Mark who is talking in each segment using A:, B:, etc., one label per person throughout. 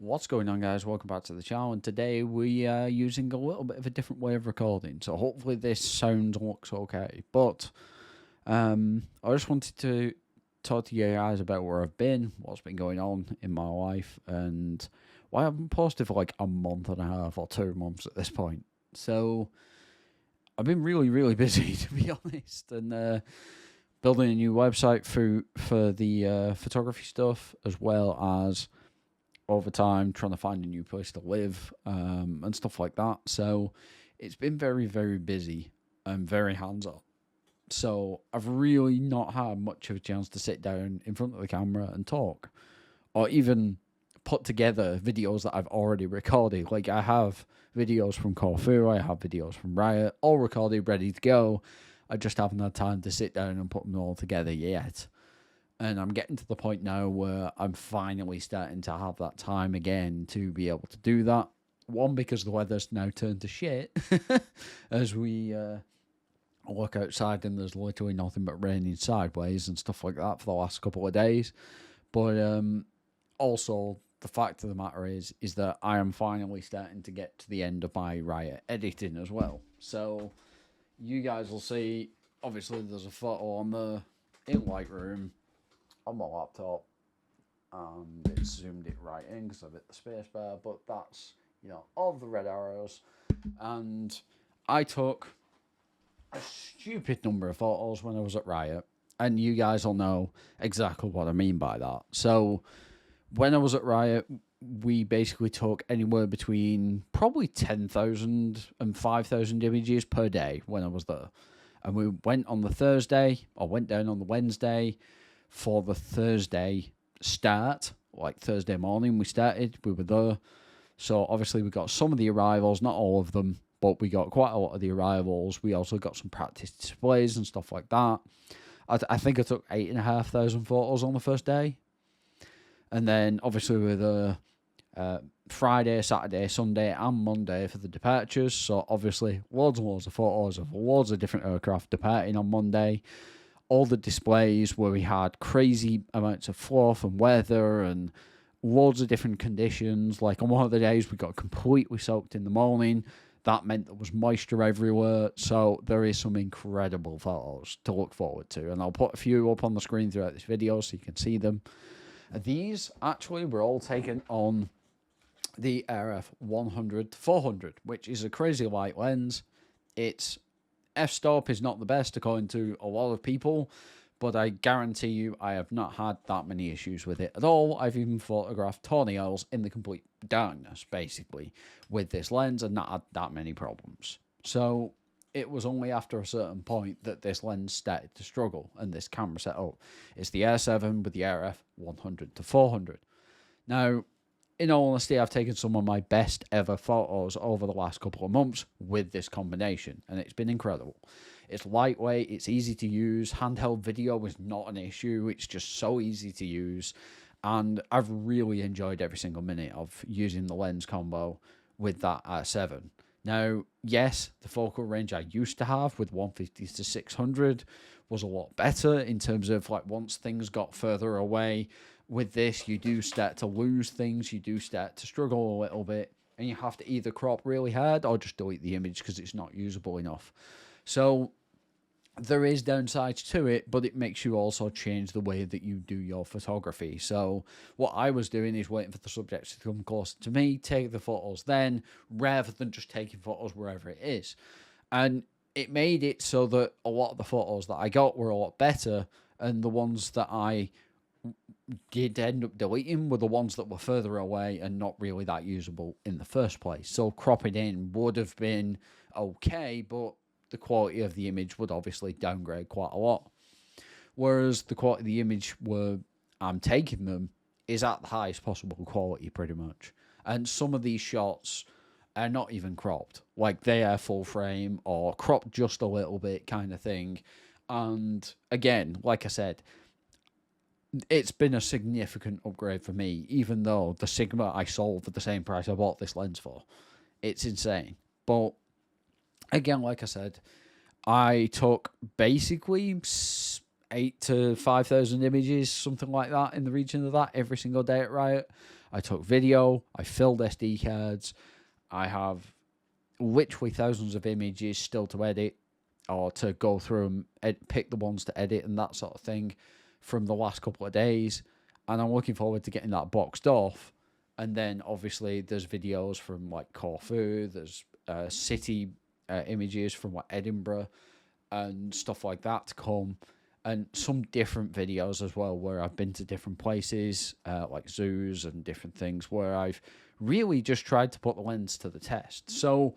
A: What's going on, guys? Welcome back to the channel, and today we are using a little bit of a different way of recording, so hopefully this sound looks okay. But I just wanted to talk to you guys about where I've been, what's been going on in my life, and why I haven't posted for like a month and a half or 2 months at this point. So I've been really busy, to be honest, and building a new website for the photography stuff, as well as over time trying to find a new place to live and stuff like that. So it's been very busy and very hands-on. So I've really not had much of a chance to sit down in front of the camera and talk, or even put together videos that I've already recorded. Like, I have videos from CRAW, I have videos from RIAT, all recorded, ready to go. I just haven't had time to sit down and put them all together yet. And I'm getting to the point now where I'm finally starting to have that time again to be able to do that. One, because the weather's now turned to shit as we look outside and there's literally nothing but raining sideways and stuff like that for the last couple of days. But also, the fact of the matter is that I am finally starting to get to the end of my RIAT editing as well. So you guys will see, obviously there's a photo on the in Lightroom on my laptop, and it zoomed it right in because I've hit the space bar, but that's, all of the red arrows. And I took a stupid number of photos when I was at RIAT, and you guys will know exactly what I mean by that. So when I was at RIAT, we basically took anywhere between probably 10,000 and 5,000 images per day when I was there. And we went on the Thursday, or went down on the Wednesday. For the Thursday start, like Thursday morning we were there. So obviously we got some of the arrivals, not all of them, but we got quite a lot of the arrivals. We also got some practice displays and stuff like that. I think I took 8,500 photos on the first day. And then obviously we were there Friday, Saturday, Sunday and Monday for the departures. So obviously loads and loads of photos of loads of different aircraft departing on Monday. All the displays where we had crazy amounts of fluff and weather and loads of different conditions. Like on one of the days we got completely soaked in the morning. That meant there was moisture everywhere. So there is some incredible photos to look forward to. And I'll put a few up on the screen throughout this video so you can see them. These actually were all taken on the RF 100-400, which is a crazy light lens. Its f-stop is not the best according to a lot of people, but I guarantee you I have not had that many issues with it at all. I've even photographed toenails in the complete darkness, basically, with this lens and not had that many problems. So it was only after a certain point that this lens started to struggle and this camera setup. It's the R7 with the RF 100-400. Now, in all honesty, I've taken some of my best ever photos over the last couple of months with this combination, and it's been incredible. It's lightweight, it's easy to use, handheld video is not an issue, it's just so easy to use, and I've really enjoyed every single minute of using the lens combo with that R7. Now, yes, the focal range I used to have with 150s to 600 was a lot better in terms of, like, once things got further away. With this, you do start to lose things, you do start to struggle a little bit, and you have to either crop really hard or just delete the image because it's not usable enough. So there is downsides to it, but it makes you also change the way that you do your photography. So what I was doing is waiting for the subjects to come closer to me, take the photos then, rather than just taking photos wherever it is. And it made it so that a lot of the photos that I got were a lot better, and the ones that I did end up deleting were the ones that were further away and not really that usable in the first place. So cropping in would have been okay, but the quality of the image would obviously downgrade quite a lot. Whereas the quality of the image where I'm taking them is at the highest possible quality pretty much. And some of these shots are not even cropped. Like, they are full frame or cropped just a little bit kind of thing. And again, like I said, it's been a significant upgrade for me, even though the Sigma I sold for the same price I bought this lens for. It's insane. But again, like I said, I took basically 8 to 5,000 images, something like that, in the region of that, every single day at RIAT. I took video, I filled SD cards, I have literally thousands of images still to edit or to go through and pick the ones to edit and that sort of thing from the last couple of days. And I'm looking forward to getting that boxed off. And then obviously there's videos from like Corfu, there's city images from like Edinburgh and stuff like that to come, and some different videos as well where I've been to different places like zoos and different things where I've really just tried to put the lens to the test. So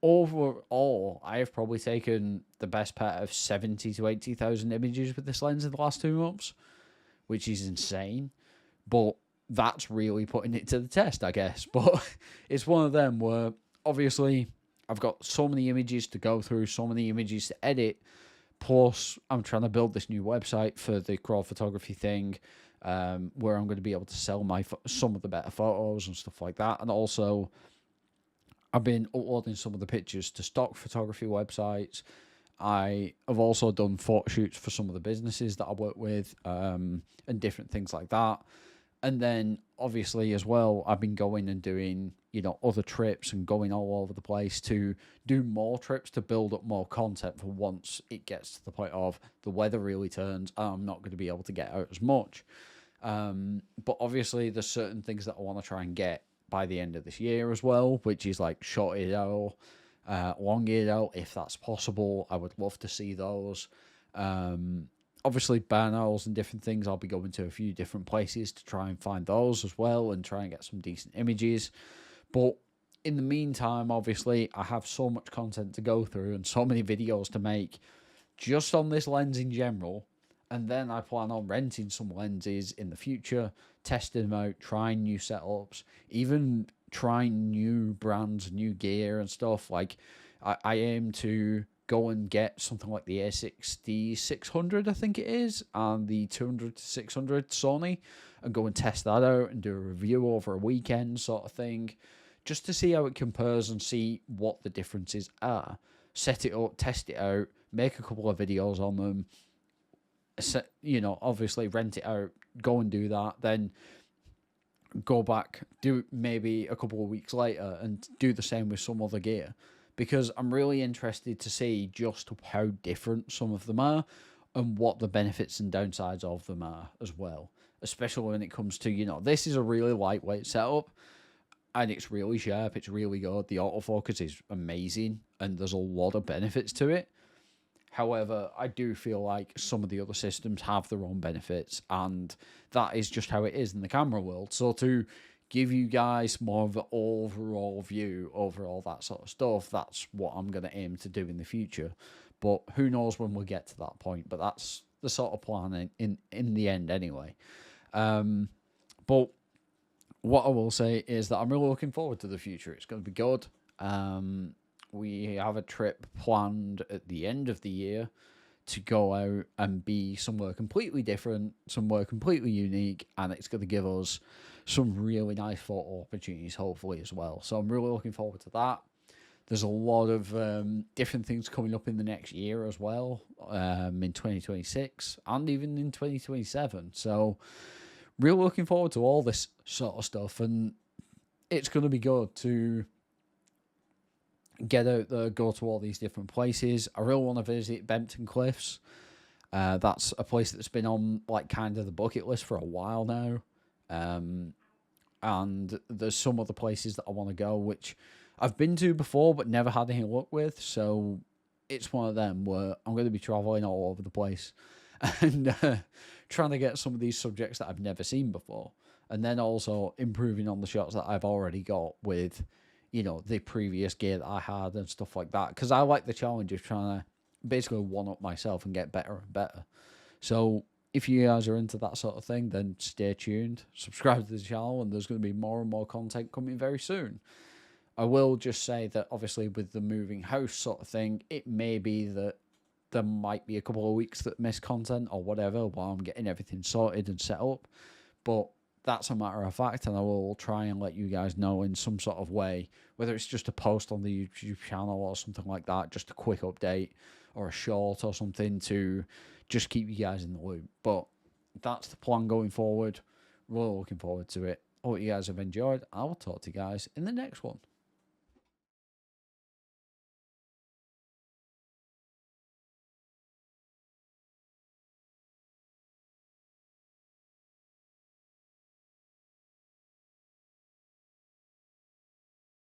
A: overall, I have probably taken the best part of 70 to 80,000 images with this lens in the last 2 months, which is insane. But that's really putting it to the test, I guess. But it's one of them where obviously I've got so many images to go through, so many images to edit. Plus, I'm trying to build this new website for the CRAW Photography thing, where I'm going to be able to sell some of the better photos and stuff like that. And also, I've been uploading some of the pictures to stock photography websites. I have also done photo shoots for some of the businesses that I work with, and different things like that. And then, obviously, as well, I've been going and doing, other trips and going all over the place to do more trips to build up more content for once it gets to the point of the weather really turns and I'm not going to be able to get out as much. But obviously, there's certain things that I want to try and get by the end of this year as well, which is like short-eared owl, long-eared owl, if that's possible. I would love to see those. Obviously, barn owls and different things, I'll be going to a few different places to try and find those as well and try and get some decent images. But in the meantime, obviously, I have so much content to go through and so many videos to make just on this lens in general. And then I plan on renting some lenses in the future, testing them out, trying new setups, even trying new brands, new gear and stuff. Like, I aim to go and get something like the A60-600, I think it is, and the 200-600 Sony, and go and test that out and do a review over a weekend sort of thing, just to see how it compares and see what the differences are. Set it up, test it out, make a couple of videos on them, obviously rent it out, go and do that, then go back, do it maybe a couple of weeks later and do the same with some other gear. Because I'm really interested to see just how different some of them are and what the benefits and downsides of them are as well. Especially when it comes to, this is a really lightweight setup and it's really sharp, it's really good. The autofocus is amazing and there's a lot of benefits to it. However, I do feel like some of the other systems have their own benefits, and that is just how it is in the camera world. So to give you guys more of an overall view over all that sort of stuff, that's what I'm going to aim to do in the future. But who knows when we'll get to that point, but that's the sort of plan in the end anyway. But what I will say is that I'm really looking forward to the future. It's going to be good. We have a trip planned at the end of the year to go out and be somewhere completely different, somewhere completely unique, and it's going to give us some really nice photo opportunities, hopefully, as well. So I'm really looking forward to that. There's a lot of different things coming up in the next year as well, in 2026 and even in 2027. So really looking forward to all this sort of stuff, and it's going to be good to get out there, go to all these different places. I really want to visit Bempton Cliffs. That's a place that's been on like kind of the bucket list for a while now. And there's some other places that I want to go, which I've been to before, but never had any luck with. So it's one of them where I'm going to be traveling all over the place and trying to get some of these subjects that I've never seen before. And then also improving on the shots that I've already got with, the previous gear that I had and stuff like that. Because I like the challenge of trying to basically one-up myself and get better and better. So if you guys are into that sort of thing, then stay tuned. Subscribe to the channel, and there's going to be more and more content coming very soon. I will just say that obviously with the moving house sort of thing, it may be that there might be a couple of weeks that miss content or whatever while I'm getting everything sorted and set up. But that's a matter of fact, and I will try and let you guys know in some sort of way, whether it's just a post on the YouTube channel or something like that, just a quick update or a short or something to just keep you guys in the loop. But that's the plan going forward. Really looking forward to it. Hope you guys have enjoyed. I will talk to you guys in the next one.